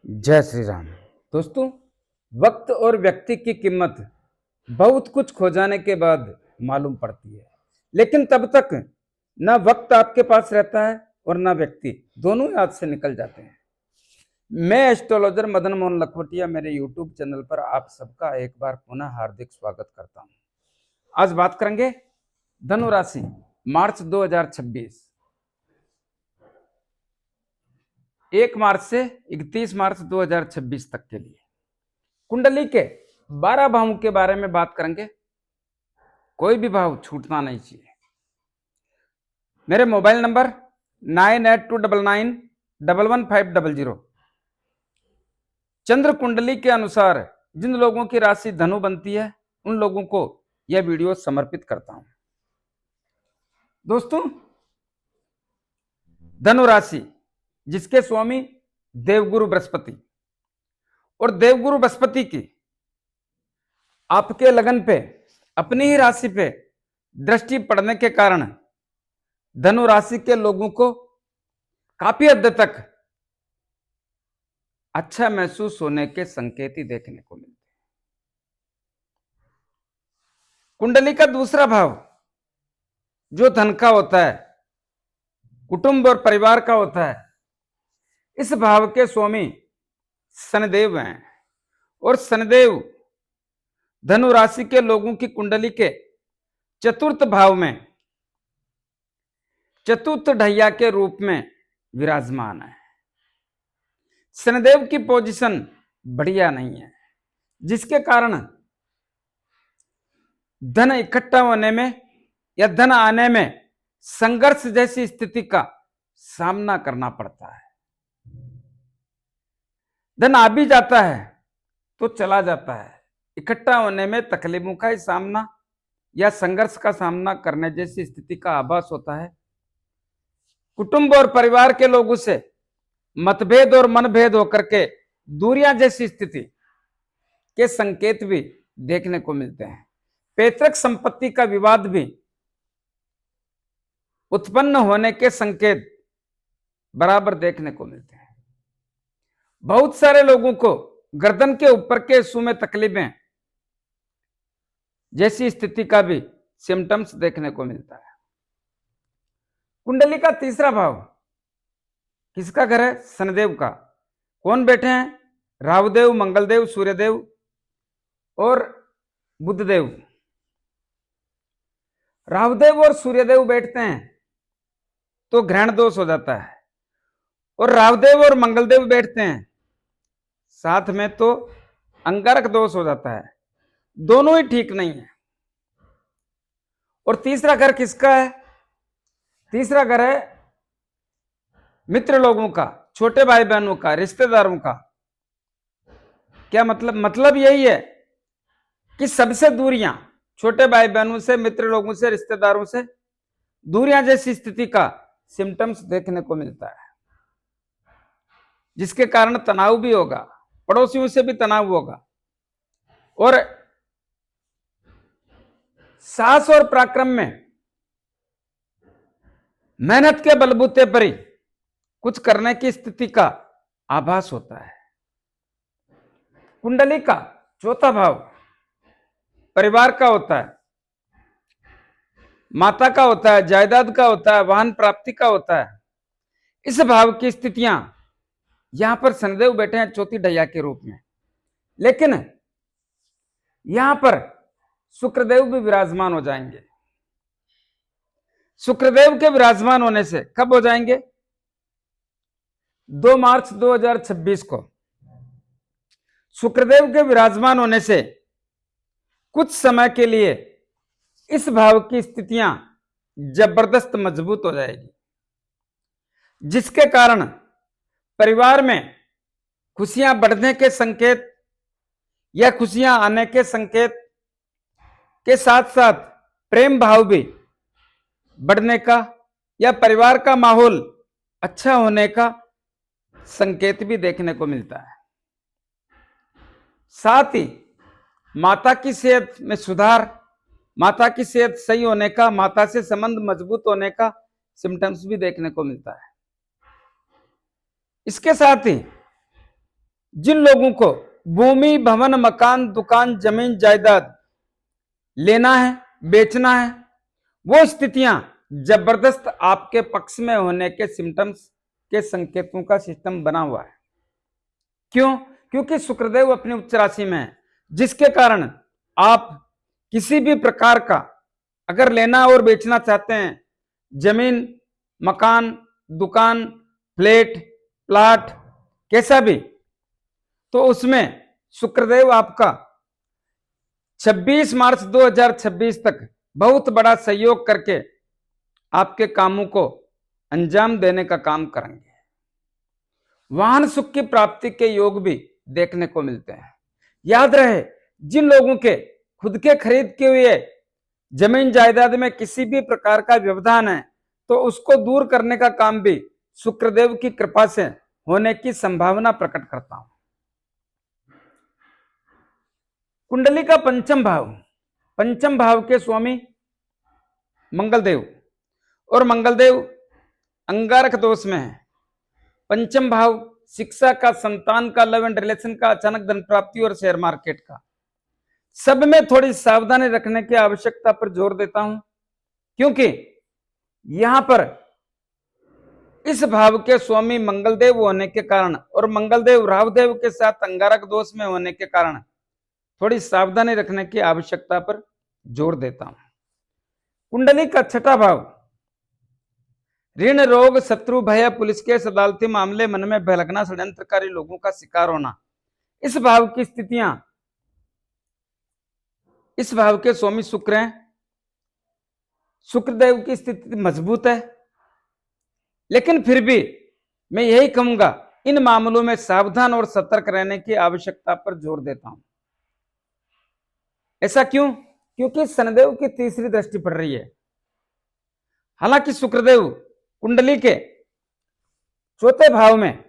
जय श्री राम। दोस्तों, वक्त और व्यक्ति की कीमत बहुत कुछ खो जाने के बाद मालूम पड़ती है, लेकिन तब तक ना वक्त आपके पास रहता है और ना व्यक्ति, दोनों हाथ से निकल जाते हैं। मैं एस्ट्रोलॉजर मदन मोहन लखवटिया मेरे यूट्यूब चैनल पर आप सबका एक बार पुनः हार्दिक स्वागत करता हूं। आज बात करेंगे धनु राशि मार्च 2026, 1 मार्च से 31 मार्च 2026 तक के लिए कुंडली के 12 भावों के बारे में बात करेंगे। कोई भी भाव छूटना नहीं चाहिए। मेरे मोबाइल नंबर 9829911500। चंद्र कुंडली के अनुसार जिन लोगों की राशि धनु बनती है उन लोगों को यह वीडियो समर्पित करता हूं। दोस्तों, धनु राशि जिसके स्वामी देवगुरु बृहस्पति, और देवगुरु बृहस्पति की आपके लगन पे, अपनी ही राशि पे दृष्टि पड़ने के कारण धनु राशि के लोगों को काफी हद तक अच्छा महसूस होने के संकेत ही देखने को मिलते हैं। कुंडली का दूसरा भाव जो धन का होता है, कुटुंब और परिवार का होता है, इस भाव के स्वामी शनिदेव हैं, और शनिदेव धनु राशि के लोगों की कुंडली के चतुर्थ भाव में चतुर्थ ढैया के रूप में विराजमान है। शनिदेव की पोजीशन बढ़िया नहीं है, जिसके कारण धन इकट्ठा होने में या धन आने में संघर्ष जैसी स्थिति का सामना करना पड़ता है। धन आ भी जाता है तो चला जाता है। इकट्ठा होने में तकलीफों का ही सामना या संघर्ष का सामना करने जैसी स्थिति का आभास होता है। कुटुंब और परिवार के लोगों से मतभेद और मनभेद होकर के दूरियां जैसी स्थिति के संकेत भी देखने को मिलते हैं। पैतृक संपत्ति का विवाद भी उत्पन्न होने के संकेत बराबर देखने को मिलते हैं। बहुत सारे लोगों को गर्दन के ऊपर के हिस्सों में तकलीफें जैसी स्थिति का भी सिम्टम्स देखने को मिलता है। कुंडली का तीसरा भाव किसका घर है? शनिदेव का। कौन बैठे हैं? राहुदेव, मंगलदेव, सूर्यदेव और बुधदेव। राहुदेव और सूर्यदेव बैठते हैं तो ग्रहण दोष हो जाता है, और राहुदेव और मंगलदेव बैठते हैं साथ में तो अंगारक दोष हो जाता है। दोनों ही ठीक नहीं है। और तीसरा घर किसका है? तीसरा घर है मित्र लोगों का, छोटे भाई बहनों का, रिश्तेदारों का। क्या मतलब यही है कि सबसे दूरियां, छोटे भाई बहनों से, मित्र लोगों से, रिश्तेदारों से दूरियां जैसी स्थिति का सिम्टम्स देखने को मिलता है, जिसके कारण तनाव भी होगा, पड़ोसियों से भी तनाव होगा, और साहस और पराक्रम में मेहनत के बलबूते पर ही कुछ करने की स्थिति का आभास होता है। कुंडली का चौथा भाव परिवार का होता है, माता का होता है, जायदाद का होता है, वाहन प्राप्ति का होता है। इस भाव की स्थितियां यहां पर शनिदेव बैठे हैं चौथी ढैया के रूप में, लेकिन यहां पर शुक्रदेव भी विराजमान हो जाएंगे। शुक्रदेव के विराजमान होने से कब हो जाएंगे? 2 मार्च 2026 को शुक्रदेव के विराजमान होने से कुछ समय के लिए इस भाव की स्थितियां जबरदस्त मजबूत हो जाएगी, जिसके कारण परिवार में खुशियां बढ़ने के संकेत या खुशियां आने के संकेत के साथ साथ प्रेम भाव भी बढ़ने का या परिवार का माहौल अच्छा होने का संकेत भी देखने को मिलता है। साथ ही माता की सेहत में सुधार, माता की सेहत सही होने का, माता से संबंध मजबूत होने का सिम्टम्स भी देखने को मिलता है। इसके साथ ही जिन लोगों को भूमि, भवन, मकान, दुकान, जमीन, जायदाद लेना है, बेचना है, वो स्थितियां जबरदस्त आपके पक्ष में होने के सिम्टम्स के संकेतों का सिस्टम बना हुआ है। क्यों? क्योंकि शुक्रदेव अपनी उच्च राशि में है, जिसके कारण आप किसी भी प्रकार का अगर लेना और बेचना चाहते हैं, जमीन, मकान, दुकान, फ्लैट, प्लाट, कैसा भी, तो उसमें शुक्रदेव आपका 26 मार्च 2026 तक बहुत बड़ा सहयोग करके आपके कामों को अंजाम देने का काम करेंगे। वाहन सुख की प्राप्ति के योग भी देखने को मिलते हैं। याद रहे, जिन लोगों के खुद के खरीद के हुए जमीन जायदाद में किसी भी प्रकार का व्यवधान है, तो उसको दूर करने का काम भी शुक्रदेव की कृपा से होने की संभावना प्रकट करता हूं। कुंडली का पंचम भाव के स्वामी मंगलदेव, और मंगलदेव अंगारक दोष में है। पंचम भाव शिक्षा का, संतान का, लव एंड रिलेशन का, अचानक धन प्राप्ति और शेयर मार्केट का, सब में थोड़ी सावधानी रखने की आवश्यकता पर जोर देता हूं, क्योंकि यहां पर इस भाव के स्वामी मंगलदेव होने के कारण और मंगलदेव राहुदेव के साथ अंगारक दोष में होने के कारण थोड़ी सावधानी रखने की आवश्यकता पर जोर देता हूं। कुंडली का छठा भाव ऋण, रोग, शत्रु, भय, पुलिस केस, अदालती मामले, मन में भय लगना, षड्यंत्रकारी लोगों का शिकार होना, इस भाव की स्थितियां इस भाव के स्वामी शुक्र हैं। शुक्रदेव की स्थिति मजबूत है, लेकिन फिर भी मैं यही कहूंगा, इन मामलों में सावधान और सतर्क रहने की आवश्यकता पर जोर देता हूं। ऐसा क्यों? क्योंकि शनिदेव की तीसरी दृष्टि पड़ रही है। हालांकि शुक्रदेव कुंडली के चौथे भाव में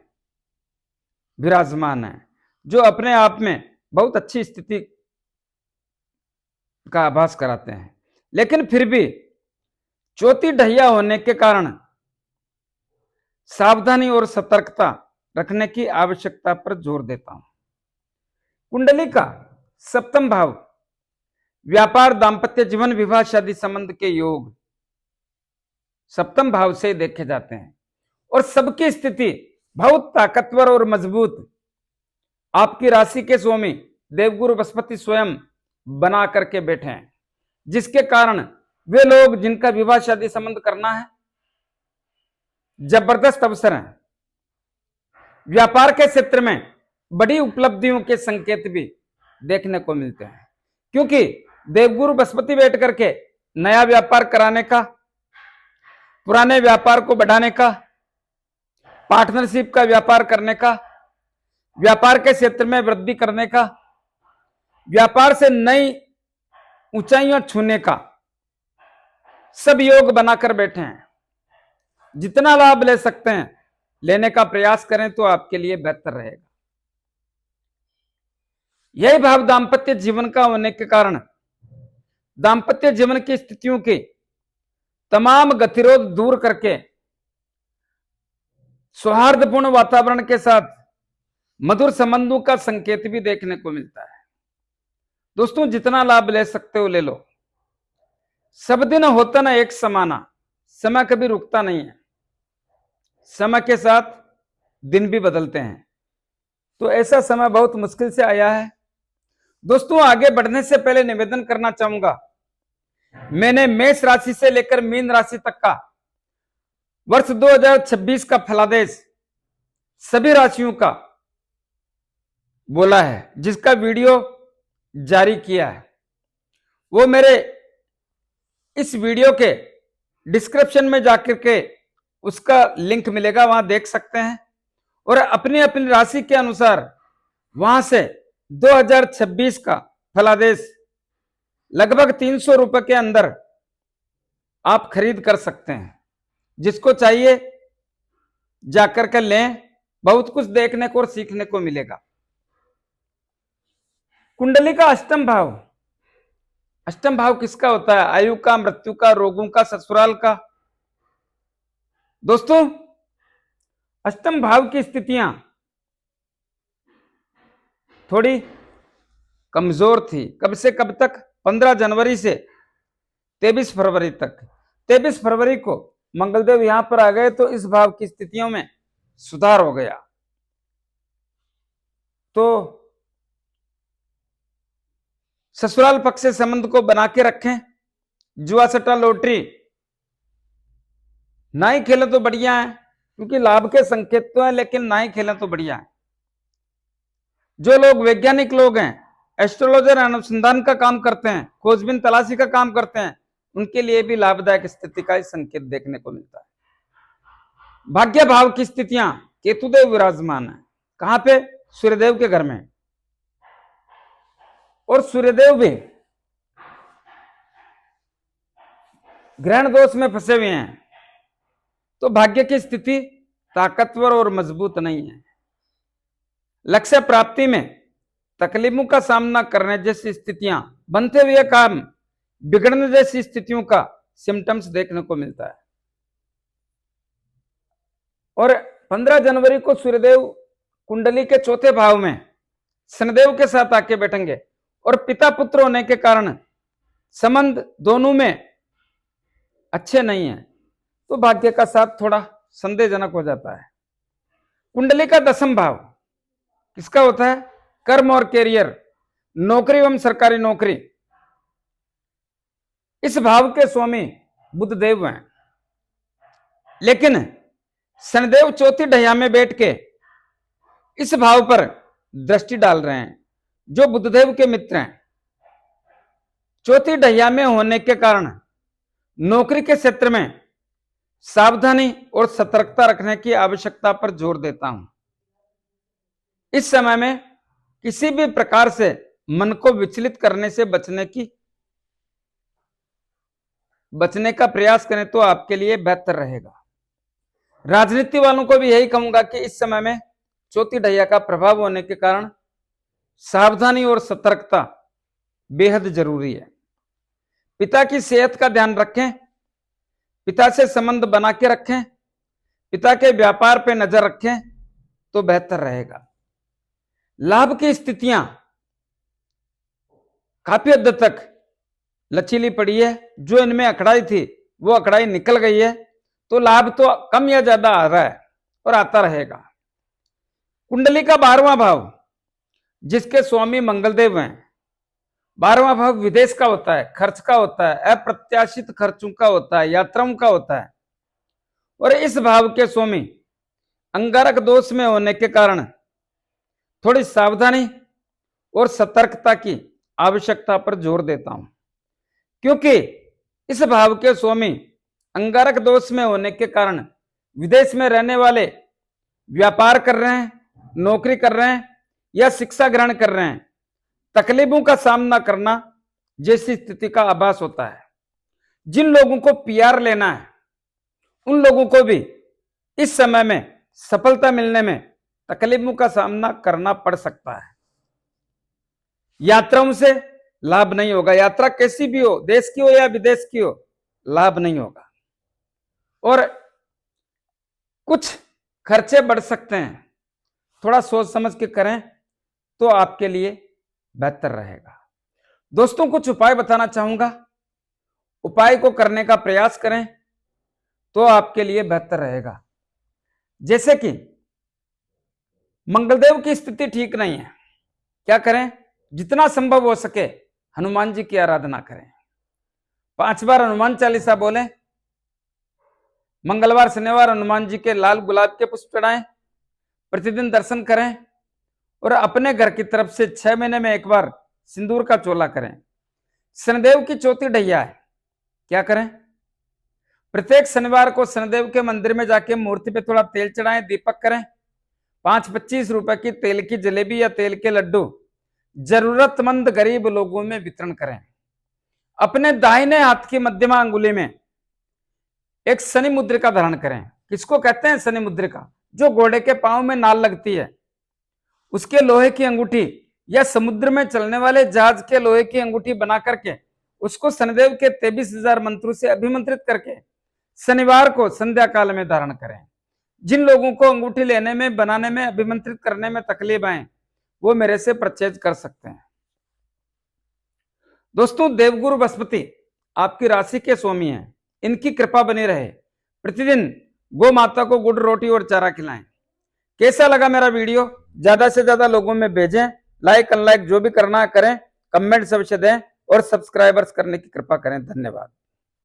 विराजमान है, जो अपने आप में बहुत अच्छी स्थिति का आभास कराते हैं, लेकिन फिर भी चौथी ढैया होने के कारण सावधानी और सतर्कता रखने की आवश्यकता पर जोर देता हूं। कुंडली का सप्तम भाव व्यापार, दांपत्य जीवन, विवाह, शादी संबंध के योग सप्तम भाव से देखे जाते हैं, और सबकी स्थिति बहुत ताकतवर और मजबूत आपकी राशि के स्वामी देवगुरु बृहस्पति स्वयं बना करके बैठे हैं, जिसके कारण वे लोग जिनका विवाह शादी संबंध करना है, जबरदस्त अवसर है। व्यापार के क्षेत्र में बड़ी उपलब्धियों के संकेत भी देखने को मिलते हैं, क्योंकि देवगुरु बृहस्पति बैठ करके नया व्यापार कराने का, पुराने व्यापार को बढ़ाने का, पार्टनरशिप का व्यापार करने का, व्यापार के क्षेत्र में वृद्धि करने का, व्यापार से नई ऊंचाइयां छूने का सब योग बनाकर बैठे हैं। जितना लाभ ले सकते हैं लेने का प्रयास करें तो आपके लिए बेहतर रहेगा। यही भाव दांपत्य जीवन का होने के कारण दांपत्य जीवन की स्थितियों के तमाम गतिरोध दूर करके सौहार्दपूर्ण वातावरण के साथ मधुर संबंधों का संकेत भी देखने को मिलता है। दोस्तों, जितना लाभ ले सकते हो ले लो। सब दिन होता ना एक समाना, समय कभी रुकता नहीं है, समय के साथ दिन भी बदलते हैं, तो ऐसा समय बहुत मुश्किल से आया है। दोस्तों, आगे बढ़ने से पहले निवेदन करना चाहूंगा, मैंने मेष राशि से लेकर मीन राशि तक का वर्ष 2026 का फलादेश सभी राशियों का बोला है, जिसका वीडियो जारी किया है। वो मेरे इस वीडियो के डिस्क्रिप्शन में जाकर के उसका लिंक मिलेगा, वहां देख सकते हैं, और अपनी अपनी राशि के अनुसार वहां से 2026 का फलादेश लगभग 300 रुपए के अंदर आप खरीद कर सकते हैं। जिसको चाहिए जाकर के लें, बहुत कुछ देखने को और सीखने को मिलेगा। कुंडली का अष्टम भाव किसका होता है? आयु का, मृत्यु का, रोगों का, ससुराल का। दोस्तों, अष्टम भाव की स्थितियां थोड़ी कमजोर थी। कब से कब तक? 15 जनवरी से 23 फरवरी तक। 23 फरवरी को मंगलदेव यहां पर आ गए तो इस भाव की स्थितियों में सुधार हो गया। तो ससुराल पक्ष से संबंध को बना के रखें। जुआ सट्टा लॉटरी ना ही खेलें तो बढ़िया है, क्योंकि लाभ के संकेत तो है, लेकिन ना ही खेलें तो बढ़िया है। जो लोग वैज्ञानिक लोग हैं, एस्ट्रोलॉजर अनुसंधान का काम करते हैं, खोजबीन तलाशी का काम करते हैं, उनके लिए भी लाभदायक स्थिति का संकेत देखने को मिलता है। भाग्य भाव की स्थितियां केतुदेव विराजमान है। कहां पे? सूर्यदेव के घर में। और सूर्यदेव भी ग्रहण दोष में फंसे हुए हैं, तो भाग्य की स्थिति ताकतवर और मजबूत नहीं है। लक्ष्य प्राप्ति में तकलीफों का सामना करने जैसी स्थितियां, बनते हुए काम बिगड़ने जैसी स्थितियों का सिम्टम्स देखने को मिलता है। और 15 जनवरी को सूर्यदेव कुंडली के चौथे भाव में शनिदेव के साथ आके बैठेंगे, और पिता पुत्र होने के कारण संबंध दोनों में अच्छे नहीं है, तो भाग्य का साथ थोड़ा संदेहजनक हो जाता है। कुंडली का 10वां भाव किसका होता है? कर्म और कैरियर, नौकरी एवं सरकारी नौकरी। इस भाव के स्वामी बुध देव हैं, लेकिन शनिदेव चौथी ढैया में बैठ के इस भाव पर दृष्टि डाल रहे हैं, जो बुधदेव के मित्र हैं। चौथी ढैया में होने के कारण नौकरी के क्षेत्र में सावधानी और सतर्कता रखने की आवश्यकता पर जोर देता हूं। इस समय में किसी भी प्रकार से मन को विचलित करने से बचने का प्रयास करें तो आपके लिए बेहतर रहेगा। राजनीति वालों को भी यही कहूंगा कि इस समय में चौथी ढैया का प्रभाव होने के कारण सावधानी और सतर्कता बेहद जरूरी है। पिता की सेहत का ध्यान रखें, पिता से संबंध बना के रखें, पिता के व्यापार पे नजर रखें तो बेहतर रहेगा। लाभ की स्थितियां काफी हद तक लचीली पड़ी है। जो इनमें अकड़ाई थी वो अकड़ाई निकल गई है, तो लाभ तो कम या ज्यादा आ रहा है और आता रहेगा। कुंडली का 12वां भाव जिसके स्वामी मंगलदेव हैं, 12वां भाव विदेश का होता है, खर्च का होता है, अप्रत्याशित खर्चों का होता है, यात्राओं का होता है। और इस भाव के स्वामी अंगारक दोष में होने के कारण थोड़ी सावधानी और सतर्कता की आवश्यकता पर जोर देता हूं, क्योंकि इस भाव के स्वामी अंगारक दोष में होने के कारण विदेश में रहने वाले व्यापार कर रहे हैं, नौकरी कर रहे हैं या शिक्षा ग्रहण कर रहे हैं, तकलीफों का सामना करना जैसी स्थिति का आभास होता है। जिन लोगों को पीआर लेना है उन लोगों को भी इस समय में सफलता मिलने में तकलीफों का सामना करना पड़ सकता है। यात्राओं से लाभ नहीं होगा, यात्रा कैसी भी हो, देश की हो या विदेश की हो, लाभ नहीं होगा। और कुछ खर्चे बढ़ सकते हैं, थोड़ा सोच समझ के करें तो आपके लिए बेहतर रहेगा। दोस्तों कुछ उपाय बताना चाहूंगा, उपाय को करने का प्रयास करें तो आपके लिए बेहतर रहेगा। जैसे कि मंगलदेव की स्थिति ठीक नहीं है, क्या करें? जितना संभव हो सके हनुमान जी की आराधना करें, 5 बार हनुमान चालीसा बोलें, मंगलवार शनिवार हनुमान जी के लाल गुलाब के पुष्प चढ़ाएं, प्रतिदिन दर्शन करें और अपने घर की तरफ से 6 महीने में एक बार सिंदूर का चोला करें। शनिदेव की चौथी ढैया है, क्या करें? प्रत्येक शनिवार को शनिदेव के मंदिर में जाके मूर्ति पे थोड़ा तेल चढ़ाएं, दीपक करें, 5-25 रुपए की तेल की जलेबी या तेल के लड्डू जरूरतमंद गरीब लोगों में वितरण करें। अपने दाहिने हाथ की मध्यमा अंगुली में एक शनि मुद्रिका धारण करें। किसको कहते हैं शनि मुद्रिका? जो घोड़े के पांव में नाल लगती है, उसके लोहे की अंगूठी या समुद्र में चलने वाले जहाज के लोहे की अंगूठी बना करके उसको शनिदेव के 23,000 मंत्रों से अभिमंत्रित करके शनिवार को संध्या काल में धारण करें। जिन लोगों को अंगूठी लेने में, बनाने में, अभिमंत्रित करने में तकलीफ आए वो मेरे से परचेज कर सकते हैं। दोस्तों, देवगुरु बृहस्पति आपकी राशि के स्वामी हैं, इनकी कृपा बनी रहे। प्रतिदिन गौ माता को गुड़ रोटी और चारा खिलाएं। कैसा लगा मेरा वीडियो, ज्यादा से ज्यादा लोगों में भेजें। लाइक अनलाइक जो भी करना है करें, कमेंट अवश्य दें और सब्सक्राइबर्स करने की कृपा करें। धन्यवाद।